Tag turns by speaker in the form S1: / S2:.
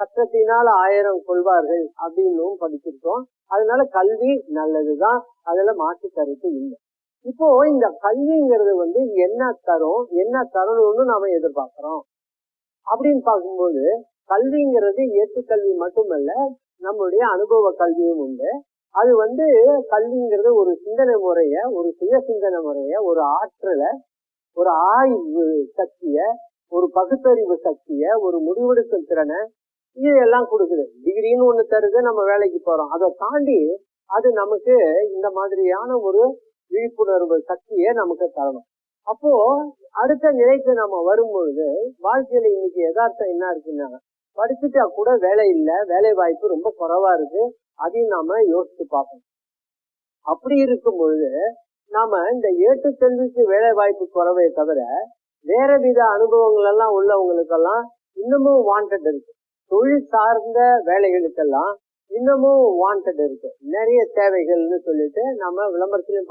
S1: கற்றத்தினால் 1000 கொள்வார்கள் அப்படின்னும் படிச்சிருக்கோம். அதனால கல்வி நல்லதுதான், அதுல மாற்று கருத்து இல்லை. இப்போ இந்த கல்விங்கிறது என்ன தரும், என்ன தரணும்னு நாம எதிர்பார்க்கிறோம் அப்படின்னு பார்க்கும்போது, கல்விங்கிறது ஏற்றுக்கல்வி மட்டுமல்ல, நம்மளுடைய அனுபவ கல்வியும் உண்டு. அது கல்விங்கிறது ஒரு சிந்தனை முறைய, ஒரு சுய சிந்தனை முறைய, ஒரு ஆற்றலை, ஒரு ஆய்வு சக்திய, ஒரு பகுத்தறிவு சக்திய, ஒரு முடிவெடுக்கும் திறனை, இதெல்லாம் கொடுக்குது. டிகிரின்னு ஒண்ணு தருது, நம்ம வேலைக்கு போறோம். அதை தாண்டி அது நமக்கு இந்த மாதிரியான ஒரு விழிப்புணர்வு சக்தியை நமக்கு தரணும். அப்போ அடுத்த நிலைக்கு நம்ம வரும்பொழுது வாழ்க்கையில இன்னைக்கு யதார்த்தம் என்ன இருக்குன்னா, படிச்சுட்டா கூட வேலை இல்லை, வேலை வாய்ப்பு ரொம்ப குறைவா இருக்கு. அதையும் நாம யோசிச்சு பார்க்கணும். அப்படி இருக்கும் பொழுது நாம இந்த ஏட்டுக்கல்விக்கு வேலை வாய்ப்பு குறைவே தவிர வேற வித அனுபவங்கள் எல்லாம் உள்ளவங்களுக்கெல்லாம் இன்னமும் வாண்டட் இருக்கு. தொழில் சார்ந்த வேலைகளுக்கெல்லாம் இன்னமும் வாண்டட் இருக்கு. நிறைய தேவைகள்னு சொல்லிட்டு நம்ம விளம்பரத்திலையும்